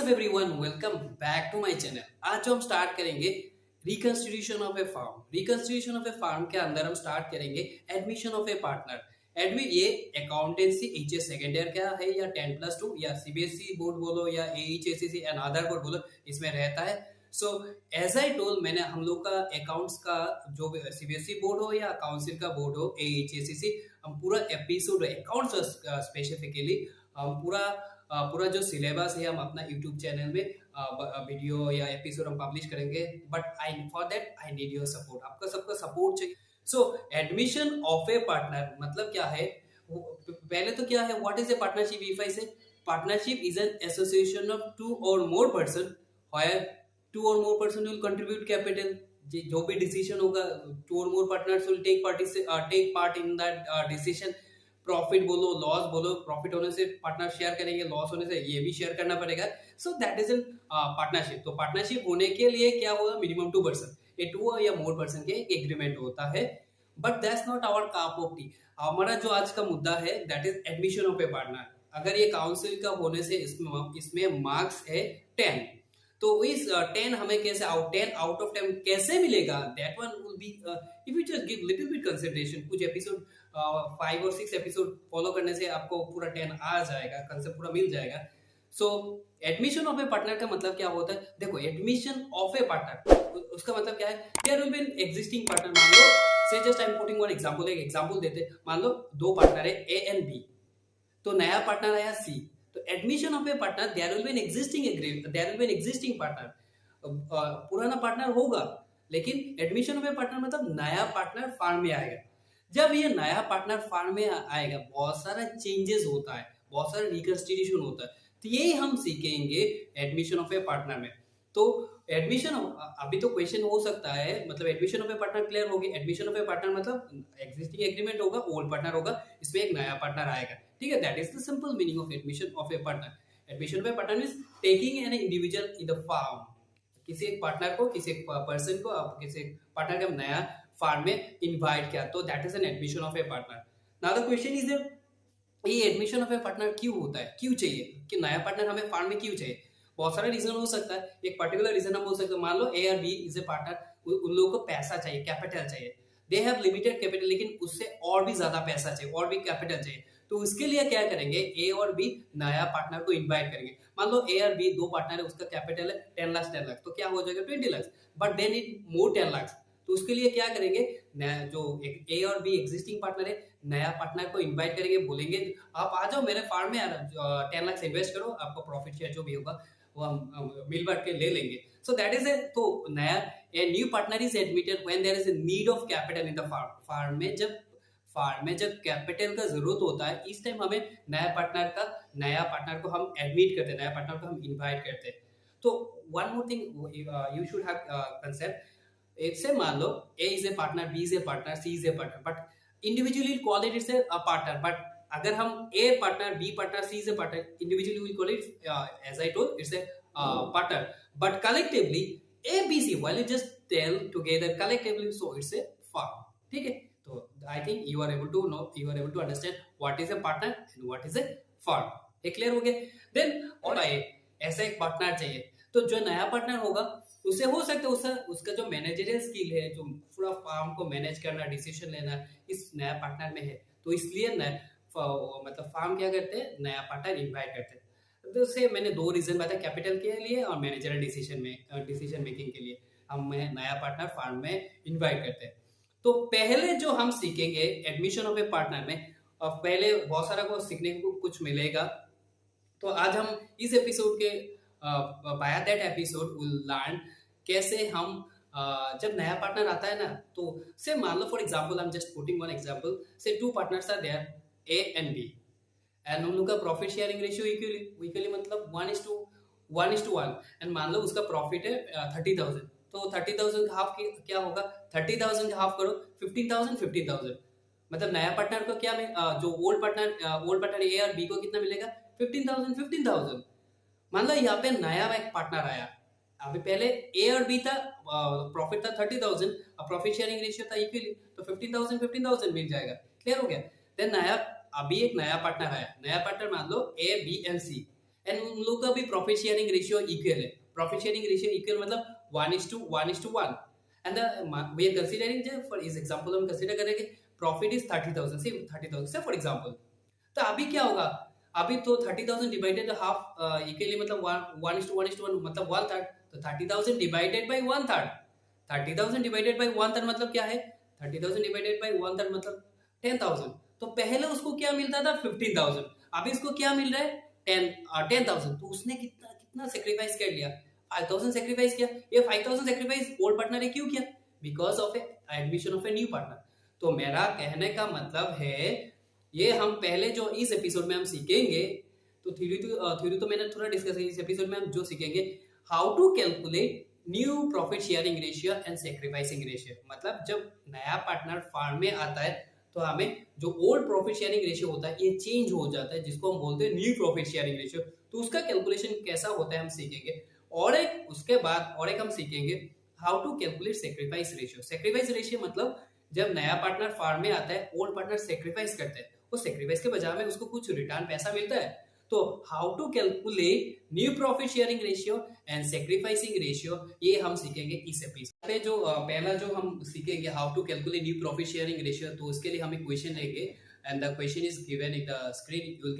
WhatsApp everyone, welcome back to my channel. आज जो हम स्टार्ट करेंगे reconstitution of a firm. Reconstitution of a firm के अंदर हम स्टार्ट करेंगे एडमिशन ऑफ ए पार्टनर। ये अकाउंटेंसी एचएस सेकेंड ईयर का है या 10+2 या सीबीएसई बोर्ड बोलो या एचएससी एंड अदर बोर्ड बोलो, इसमें रहता है। सो एज आई टोल, मैंने हम लोग का अकाउंट्स का जो सीबीएसई बोर्ड हो या काउंसिल का बोर्ड हो एचएससी, हम पूरा एपिसोड अकाउंट्स स्पेसिफिकली हम पूरा जो सिलेबस है हम अपना यूट्यूब चैनल में वीडियो या एपिसोड हम पब्लिश करेंगे। But for that I need your support, आपका सबका सपोर्ट चाहिए। So admission of a partner मतलब क्या है? पहले तो क्या है, what is a partnership? If I say partnership is an association of two or more person, where two or more person will contribute capital. जो भी डिसीजन होगा, two or more partners will take part in that decision. Profit बोलो, loss बोलो, profit होने से partner share करेंगे, loss होने से ये भी शेयर करना पड़ेगा। So that is an partnership. तो पार्टनरशिप होने के लिए क्या होगा? मिनिमम 2 पर्सन, ये 2 या मोर पर्सन के एग्रीमेंट होता है। But that's not our cup of tea. हमारा जो आज का मुद्दा है that is admission of a partner. अगर ये काउंसिल का होने से इसमें मार्क्स है 10, तो इस 10 हमें कैसे 10 आउट ऑफ 10 कैसे मिलेगा? That one will be if you just give little bit consideration. कुछ एपिसोड 5 और 6 एपिसोड फॉलो करने से आपको पूरा 10 आ जाएगा, कंसेप्ट पूरा मिल जाएगा। सो एडमिशन ऑफ ए पार्टनर का मतलब क्या होता है? देखो, एडमिशन ऑफ ए पार्टनर उसका मतलब क्या है? There will be an existing partner. मान लो say just I am putting one example, एक एग्जांपल देते। मान लो 2 पार्टनर है ए एंड बी, तो नया पार्टनर आया सी। तो admission of a partner, there will be an existing agreement, there will be an existing partner. पुराना पार्टनर होगा, लेकिन एडमिशन ऑफ ए पार्टनर मतलब नया पार्टनर फार्म में आएगा। जब ये नया पार्टनर फार्म में आएगा, बहुत सारा चेंजेस होता है, बहुत सारा रिकंस्टिट्यूशन होता है। तो ये हम सीखेंगे एडमिशन ऑफ ए पार्टनर में। तो एडमिशन, अभी तो क्वेश्चन हो सकता है, मतलब admission of a partner clear होगी। एडमिशन ऑफ ए पार्टनर मतलब एग्जिस्टिंग एग्रीमेंट होगा, ओल्ड पार्टनर होगा, इसमें एक नया पार्टनर आएगा। ठीक है, that is the simple meaning of admission of a partner. Admission of a partner means taking an individual in the firm. किसी एक पार्टनर को, किसी एक पर्सन को, किसी एक पार्टनर का नया फार्म में इनवाइट किया, तो that is an admission of a partner. Now the question is ये एडमिशन ऑफ ए पार्टनर क्यों होता है, क्यों चाहिए कि नया पार्टनर हमें फार्म में क्यों चाहिए? बहुत सारा रीजन हो सकता है। एक पर्टिकुलर रीजन हम बोल सकते हैं, मान लो ए और बी इज ए पार्टनर, उन लोगों को पैसा चाहिए, कैपिटल चाहिए। दे हैव लिमिटेड कैपिटल, लेकिन उससे और भी ज्यादा पैसा चाहिए, और भी कैपिटल चाहिए। तो उसके लिए क्या करेंगे? ए और बी नया पार्टनर को इनवाइट करेंगे। मान लो ए और बी 2 पार्टनर है, उसका कैपिटल है 10 लाख 10 लाख, तो क्या हो जाएगा? 20 lakh. But they need more 10 lakh. तो उसके लिए क्या करेंगे? जो ए और बी एग्जिस्टिंग पार्टनर है, नया पार्टनर को इनवाइट करेंगे, बोलेंगे आप आ जाओ मेरे फार्म में, 10 लाख इन्वेस्ट करो, आपको प्रॉफिट शेयर जो भी होगा वो हम मिल बांट के ले लेंगे। सो दैट इज ए, तो नया a new partner is admitted when there is a need of capital in the firm. Firm में जब कैपिटल का जरूरत होता है, इस टाइम हमें नया पार्टनर को हम एडमिट करते हैं, नया पार्टनर को हम इनवाइट करते हैं। तो one more thing you should have concept. एक से मान लो A is a partner, B is a partner, C is a partner, but individually call it is a partner. But अगर हम A partner, B partner, C is a partner, individually we call it as I told it's a partner, but collectively A B C, while you just tell together collectively, so it's a firm. ठीक है, तो I think you are able to know, you are able to understand what is a partner and what is a firm. ये clear हो गया? Then और ऐसा एक partner चाहिए, तो जो नया पार्टनर होगा उसे हो सकता है उसका जो मैनेजरियल स्किल है, जो पूरा फार्म को मैनेज करना, डिसीजन लेना, इस नया पार्टनर में है। तो इसलिए मतलब फार्म क्या करते हैं? नया पार्टनर इनवाइट करते हैं। तो उससे मैंने 2 रीजन बताया, कैपिटल के लिए और मैनेजरियल डिसीजन मेकिंग के लिए हम नया पार्टनर फार्म में इनवाइट करते हैं। तो पहले जो हम सीखेंगे एडमिशन ऑफ ए पार्टनर में, पहले बहुत सारा को सीखने को कुछ मिलेगा। तो आज हम इस एपिसोड के by that episode will learn कैसे हम जब नया पार्टनर आता है ना, तो से मान लो for example, I am just putting one example, say 2 partners are there, A and B, and उन लोग का प्रॉफिट शेयरिंग रेशियो इक्वली मतलब 1:1, एंड मान लो उसका प्रॉफिट है 30,000, तो 30,000 का हाफ क्या होगा? 30,000 का हाफ करो 15,000, मतलब नया पार्टनर को क्या में जो ओल्ड पार्टनर ए और बी को कितना मिलेगा? 15,000। मान लो यहाँ पे नया एक पार्टनर आया, अभी पहले ए और बी था, प्रॉफिट था 30,000, अब प्रॉफिट शेयरिंग रेशियो था इक्वली, तो 15,000 मिल जाएगा। क्लियर हो गया? देन अभी एक नया पार्टनर आया, नया पार्टनर मान लो A B and C, and उन लोग का भी प्रॉफिट शेयरिंग रेशियो इक्वल है। प्रॉफिट शेयरिंग रेशियो इक्वल मतलब 1:1:1 and we are considering, for इस एग्जांपल हम कंसीडर करेंगे प्रॉफिट इज 30,000 से 30,000 से फॉर एग्जांपल। तो अभी क्या होगा, अभी तो 30,000 डिवाइडेड हाफ इक्वली मतलब 1:1:1 मतलब 1/3, तो 30,000 डिवाइडेड बाय 1/3, 30,000 डिवाइडेड बाय 1/3 मतलब क्या है, 30,000 डिवाइडेड बाय 1/3 मतलब 10,000। तो पहले उसको क्या मिलता था 15,000, अभी इसको क्या मिल रहा है 10,000। तो उसने कितना कितना सेक्रीफाइस कर लिया, 5,000 सेक्रीफाइस किया। ये 5,000 सेक्रीफाइस ओल्ड पार्टनर ने क्यों किया, because of admission of A new partner. तो मेरा कहने का मतलब है ये हम पहले जो इस एपिसोड में हम सीखेंगे, तो थ्योरी तो मैंने थोड़ा डिस्कस किया, इस एपिसोड में हम जो सीखेंगे how to calculate new profit sharing ratio and sacrificing ratio. मतलब जब नया पार्टनर फार्म में आता है तो हमें जो ओल्ड प्रॉफिट शेयरिंग रेशियो होता है ये चेंज हो जाता है, जिसको हम बोलते हैं न्यू प्रॉफिट शेयरिंग रेशियो। तो उसका कैलकुलेशन कैसा होता है हम सीखेंगे। और एक उसके बाद और एक हम सीखेंगे how to calculate sacrifice ratio. Sacrifice ratio मतलब जब नया पार्टनर फार्म में आता है, ओल्ड पार्टनर सेक्रीफाइस करते हैं, वो सेक्रीफाइस के बजाय में उसको कुछ रिटर्न पैसा मिलता है। तो how to calculate new profit sharing ratio and sacrificing ratio, ये हम सीखेंगे इस एपिसोड पे। जो पहला जो हम सीखेंगे how to calculate new profit sharing ratio, तो उसके लिए हम एक क्वेश्चन लेंगे and the question is given in the screen, you will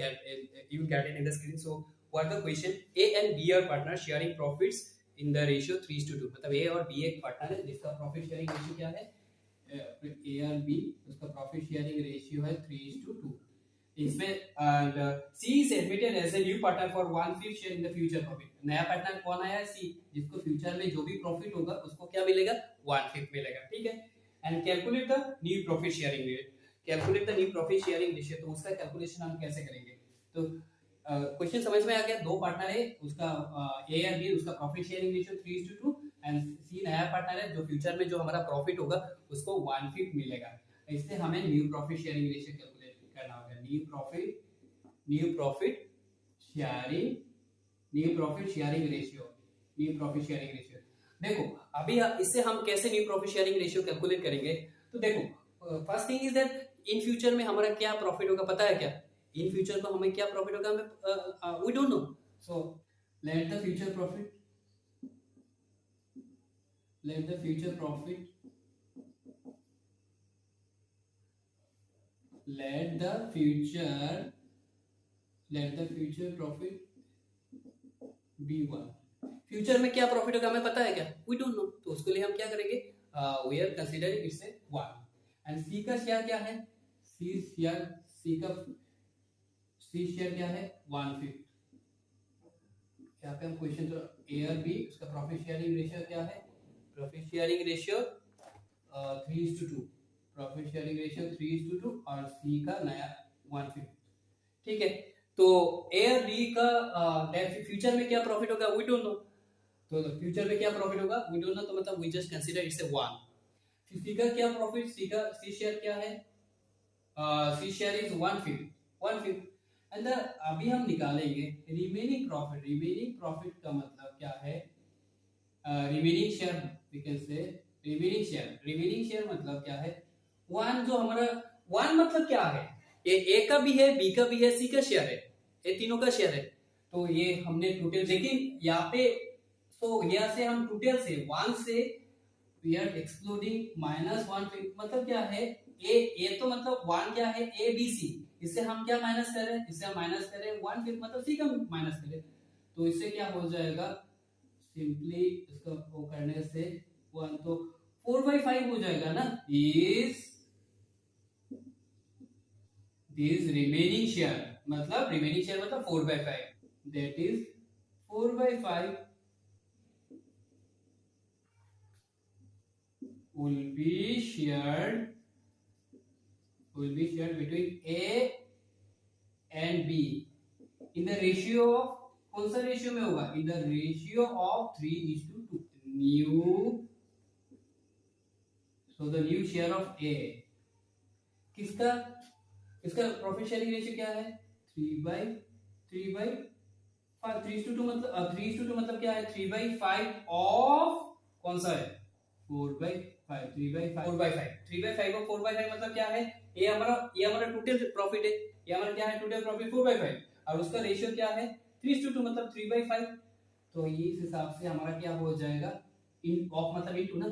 get it in the screen. So what the question, A and B are partner sharing profits in the ratio 3:2, मतलब ए और B एक partner है जिसका profit sharing ratio क्या है, ए और B, उसका profit sharing ratio है 3:2। इसमें C is admitted as a new partner for 1/5 share in the future profit. नया पार्टनर कौन आया है, सी, जिसको फ्यूचर में जो भी प्रॉफिट होगा उसको क्या मिलेगा, 1/5 मिलेगा, ठीक है। And calculate the new profit sharing rate, calculate the new profit sharing ratio, तो उसका कैलकुलेशन हम कैसे करेंगे। तो क्वेश्चन समझ में आ गया, दो पार्टनर है, उसका ए और बी, उसका प्रॉफिट शेयरिंग रेशियो 3:2 एंड सी नया पार्टनर है जो फ्यूचर में जो हमारा प्रॉफिट होगा उसको 1/5 मिलेगा। इससे हमें new profit sharing ratio calculate करना होगा। New profit sharing ratio. देखो अभी इससे हम कैसे new profit sharing ratio calculate करेंगे। तो देखो first thing is that in future में हमारा क्या प्रॉफिट होगा पता है क्या, इन फ्यूचर को हमें क्या प्रॉफिट होगा, हमें we don't know. So let the future profit let the future profit be 1। Future में क्या प्रॉफिट होगा हमें पता है क्या, वी डोंट नो। तो उसके लिए हम क्या करेंगे, we are considering it's a 1। And C का शेयर क्या है, सी शेयर क्या है 1/5। यहाँ पे हम क्वेश्चन तो ए और बी, उसका प्रॉफिट शेयरिंग रेशियो क्या है, profit sharing ratio 3:2, profit sharing ratio 3:2 और सी का नया 1/5, ठीक है। तो ए और बी का फ्यूचर में क्या प्रॉफिट होगा वी डोंट नो। तो फ्यूचर में क्या प्रॉफिट होगा वी डोंट नो, तो मतलब we just consider it's a 1। C का क्या प्रॉफिट, सी शेयर क्या है, सी शेयर इज 1/5 एंड अभी हम निकालेंगे रिमेनिंग प्रॉफिट का मतलब क्या है, remaining share, we can say remaining share मतलब क्या है, 1 जो हमारा 1 मतलब क्या है, ये ए का भी है, बी का भी है, सी का शेयर है, ये तीनों का शेयर है। तो ये हमने टोटल, लेकिन यहाँ पे तो यहाँ से हम टोटल से 1 से वी आर एक्सक्लूडिंग -1/5, मतलब क्या है, ए तो मतलब 1 क्या है, ए बी सी, इससे हम क्या माइनस कर रहे हैं, इससे हम माइनस कर रहे हैं 1/5 मतलब सी का माइनस करें। तो इससे क्या हो जाएगा, सिंपली इसका वो करने से 1 तो 4/5 हो जाएगा ना, दिस रिमेनिंग शेयर मतलब 4/5, that is 4/5 will be shared between A and B in the ratio of, कौन सा रेशियो में होगा, in the ratio of 3:2 so the new share of A, किसका प्रॉफिट शेयरिंग रेशियो क्या है 3/5, 3:2 मतलब क्या है 3/5 ऑफ कौन सा है 4/5, 3/5 और 4/5 मतलब क्या है, ये हमारा टोटल प्रॉफिट है, ये हमारा क्या है टोटल प्रॉफिट 4/5 और उसका रेशियो क्या है 3:2 मतलब 3/5। तो ये इस हिसाब से हमारा क्या हो जाएगा, इन ऑफ मतलब इनटू ना,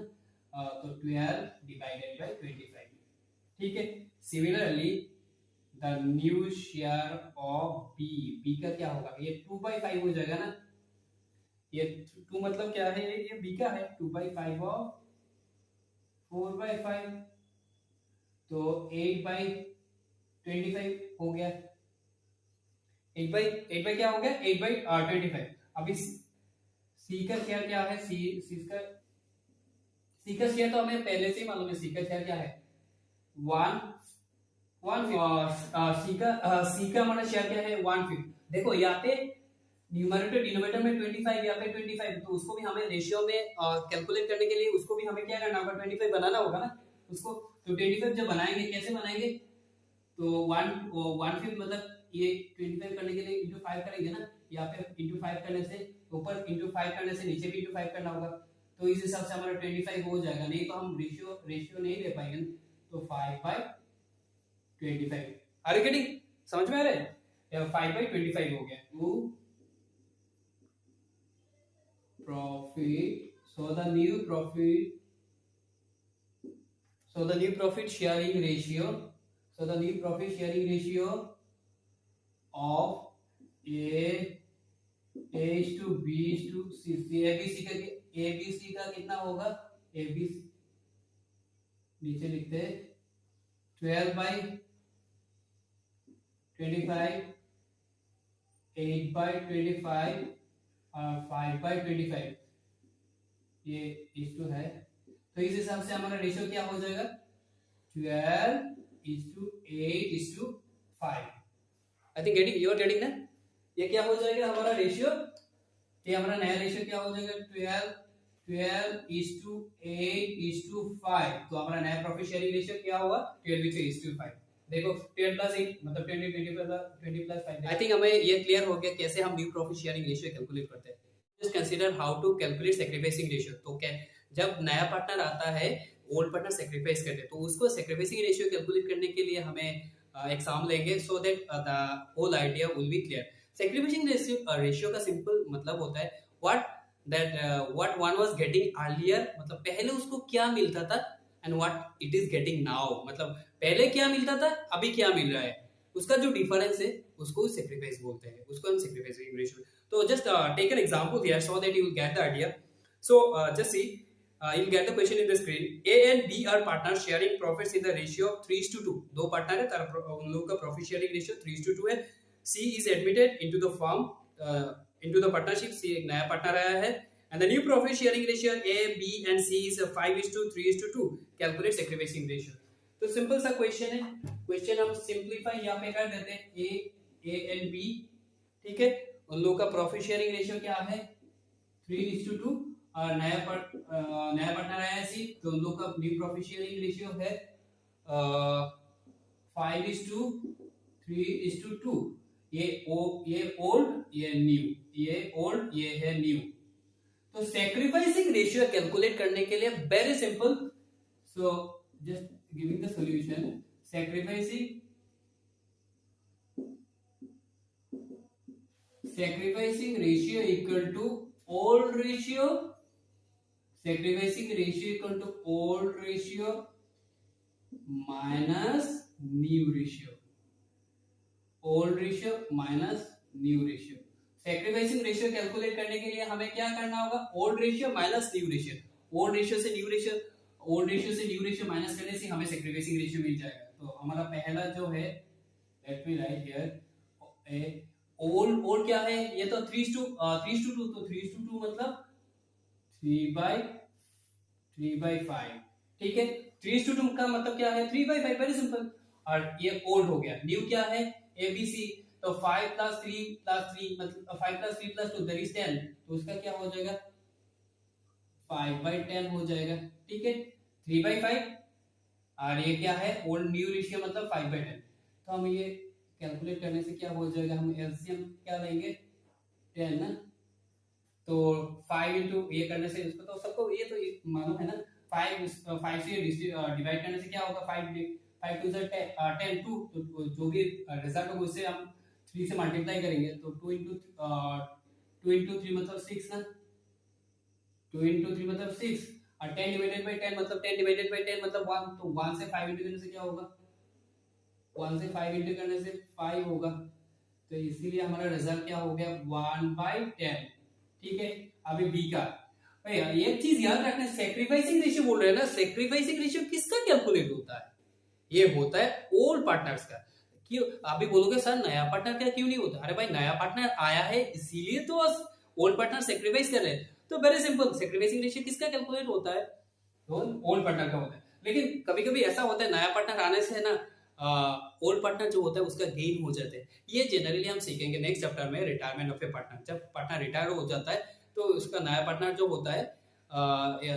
तो 12 डिवाइडेड बाय 25। ठीक है। Similarly the new share of B, B का क्या होगा, ये 2/5 हो जाएगा ना, ये 2 मतलब क्या है, ये बी का है, 2/5 ऑफ 4/5, तो 8/25 हो गया। 8 बाई क्या हो गया, 8/25। अभी सी का शेयर क्या है, सी का शेयर तो हमें पहले से ही मालूम है, सी का शेयर क्या है 1 सी का हमारा शेयर क्या है 1/5। देखो यहाँ पे न्यूमरेटर डिनोमिनेटर में 25, यहाँ पे 25, तो उसको भी हमें रेशियो में कैलकुलेट करने के लिए उसको भी हमें क्या करना होगा, 25 बनाना होगा ना उसको। तो 25 जब बनाएंगे कैसे बनाएंगे, तो 1/5 मतलब ये 25 करने के लिए इंटू 5 करेंगे ना, यहाँ पे इंटू 5 करने से ऊपर, इंटू 5 करने से नीचे भी इंटू 5 करना होगा। तो इस हिसाब से हमारा 25 हो जाएगा, नहीं तो हम रेशियो नहीं ले पाएंगे। तो 5/25, आर यू गेटिंग, समझ में आ रहा है, 5/25 हो गया। To profit, so the new profit sharing ratio, of ABC का कितना होगा, ABC नीचे लिखते हैं 12/25, 8/25 और 5/25, ये इस है। तो इस हिसाब से हमारा रेशियो क्या हो जाएगा, 12:8:5। I think getting, you are getting ना। ये क्या हो जाएगा हमारा रेशियो, ये हमारा नया रेशियो क्या हो जाएगा 12:8:5। तो हमारा नया प्रॉफिट शेयरिंग रेशियो क्या होगा 12:5। देखो 12 + 8 मतलब 20 आई थिंक हमें ये क्लियर हो गया कैसे हम new profit sharing ratio calculate करते हैं। Just consider how to calculate sacrificing ratio. तो क्या जब नया पार्टनर आता है, ओल्ड पार्टनर सैक्रिफाइस करते हैं, तो उसको सैक्रिफाइसिंग रेशियो कैलकुलेट करने के लिए हमें एग्जाम लेंगे, so that the whole idea will be clear. Sacrificing ratio का सिंपल मतलब होता है what one was getting earlier, मतलब पहले उसको क्या मिलता था, and what it is getting now, मतलब पहले क्या मिलता था अभी क्या मिल रहा है, उसका जो डिफरेंस है उसको सैक्रिफाइस बोलते हैं, उसको हम सैक्रिफाइसिंग रेशियो। तो just take an example here so that you will get the idea. So just see, you'll get the question in the screen. A and B are partners sharing profits in the ratio of 3:2। दो partner है, उन लोगों का profit sharing ratio 3:2 है। C is admitted into the firm, into the partnership। C एक नया partner आया है, and the new profit sharing ratio A, B and C is 5:3:2। Calculate sacrificing ratio। तो सिंपल सा क्वेश्चन है, क्वेश्चन हम simplify यहाँ पे कर देते हैं, A and B, ठीक है। उन लोगों का प्रॉफिट शेयरिंग रेशियो क्या है 3:2, और नया पार्टनर आया है C, तो उन लोगों का न्यू प्रॉफिट शेयरिंग रेशियो है 5:3:2। ये ओल्ड, ये न्यू, ये ओल्ड, ये है न्यू। तो सैक्रिफाइसिंग रेशियो कैलकुलेट करने के लिए very simple, so just giving the solution. Sacrificing ratio equal to old ratio, sacrificing ratio equal to old ratio minus new ratio, old ratio minus new ratio. Sacrificing ratio calculate करने के लिए हमें क्या करना होगा, old ratio minus new ratio. Old ratio से new ratio minus करने से हमें सैक्रिफाइसिंग रेशियो मिल जाएगा। तो हमारा पहला जो है, let me right here, old क्या है, ये तो 3:2, तो 3:2 मतलब 3/5, ठीक है। 3:2 का मतलब क्या है 3/5, वेरी सिंपल। और ये ओल्ड हो गया। न्यू क्या है ABC, तो 5 + 3 + 3 मतलब 5 + 3 + 2 दैट इज 10, तो उसका क्या हो जाएगा 5/10 हो जाएगा, ठीक है। 3/5, और ये क्या है ओल्ड न्यू रेशियो मतलब 5/10। तो हम ये कैलकुलेट करने से क्या हो जाएगा, हम एलसीएम क्या लेंगे 10 ना, तो 5 इंटू ये करने से इसको तो सबको ये तो मालूम है ना, 5 से डिवाइड करने से क्या होगा 5 2 10, 2 तो जो भी रिजल्ट होगा उससे हम 3 से मल्टीप्लाई करेंगे तो 2 into 3 मतलब 6 ना, 2 into 3 मतलब 6 और 10 डिवाइडेड बाई 10 मतलब 10 डिवाइडेड बाई 10 मतलब 1, तो 1 से 5 इंटू करने से क्या होगा, 1 से 5 इंटू करने से 5 होगा, तो इसीलिए हमारा रिजल्ट क्या हो गया 1/10। ठीक है, अभी बी का भैया एक चीज याद रखना, सेक्रीफाइसिंग रेशियो बोल रहे हैं ना, सेक्रीफाइसिंग रेशियो किसका कैलकुलेट होता है, ये होता है ओल्ड पार्टनर्स का। क्यों अभी बोलोगे सर नया पार्टनर का क्यों नहीं होता, अरे भाई नया पार्टनर आया है इसीलिए तो ओल्ड पार्टनर सेक्रीफाइस कर रहे हैं, तो वेरी सिंपल, सेक्रीफाइसिंग रेशियो किसका कैलकुलेट होता है, तो ओल्ड पार्टनर का होता है। लेकिन कभी कभी ऐसा होता है नया पार्टनर आने से ना ओल्ड पार्टनर जो होता है उसका गेन हो जाता है, ये जनरली हम सीखेंगे नेक्स्ट चैप्टर में, रिटायरमेंट ऑफ ए पार्टनर। जब पार्टनर रिटायर हो जाता है तो उसका नया पार्टनर जो होता है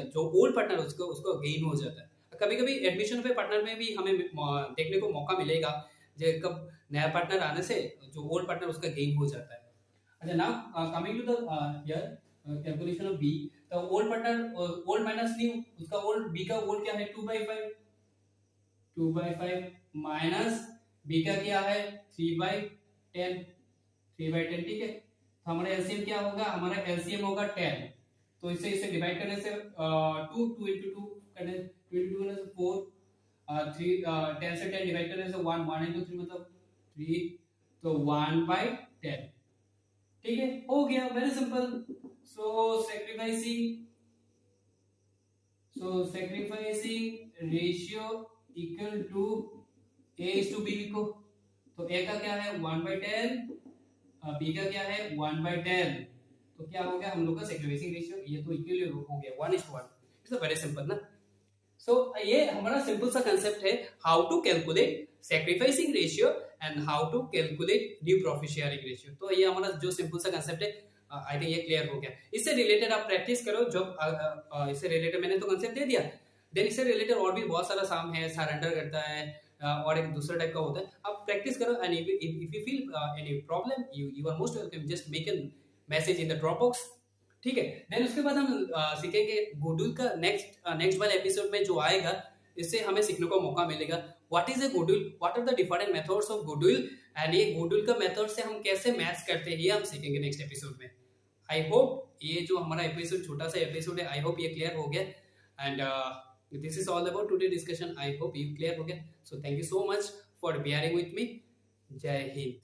जो ओल्ड पार्टनर उसको उसको गेन हो जाता है। कभी कभी एडमिशन पे पार्टनर में भी हमें देखने को मौका मिलेगा, जो कब नया पार्टनर आने से जो ओल्ड पार्टनर उसका गेन हो जाता है। अच्छा now coming to the here calculation of B, तो old partner old minus new, उसका ओल्ड बी का ओल्ड क्या है 2/5, 2/5 माइनस बी का क्या है 3/10, 3/10। ठीक है, तो हमारा एलसीएम क्या होगा, हमारा एलसीएम होगा 10, तो इसे इसे डिवाइड करने से 2 into 2 करने 2 into 2 करने से 4, 3 10 से 10 डिवाइड करने से 1, 1 into 3 मतलब 3, तो 1/10। ठीक है, हो गया, very simple. So sacrificing ratio equal to A:B लिखो, तो A का क्या है 1/10, B का क्या है 1/10, तो क्या हो गया हम लोग का सेक्रीफाइसिंग रेशियो, ये तो इक्वल हो गया 1:1। इट्स वेरी सिंपल ना। सो ये हमारा सिंपल सा कंसेप्ट है, how to calculate sacrificing ratio and how to calculate new profit sharing ratio. तो ये हमारा जो सिंपल सा कंसेप्ट है, आई थिंक ये क्लियर हो गया। इससे रिलेटेड आप प्रैक्टिस करो, जब इससे रिलेटेड मैंने तो कंसेप्ट दे दिया, देन इससे रिलेटेड और भी बहुत सारा साम है, सरेंडर करता है और एक दूसरा टाइप का होता है, आप प्रैक्टिस करो। And if you feel any problem, you are most welcome, just make an message in the drop box. ठीक है, देन उसके बाद हम सीखेंगे गोडुल का नेक्स्ट वाले एपिसोड में जो आएगा, इससे हमें सीखने को मौका मिलेगा what is a goodwill, what are the different methods of goodwill, and ये गोडुल का मेथड से हम कैसे मैथ्स करते हैं, ये हम सीखेंगे नेक्स्ट एपिसोड में। आई होप ये जो हमारा एपिसोड छोटा सा एपिसोड है, आई होप ये क्लियर हो गया। And this is all about today discussion, I hope you clear हो गया। So thank you so much for bearing with me. जय हिंद।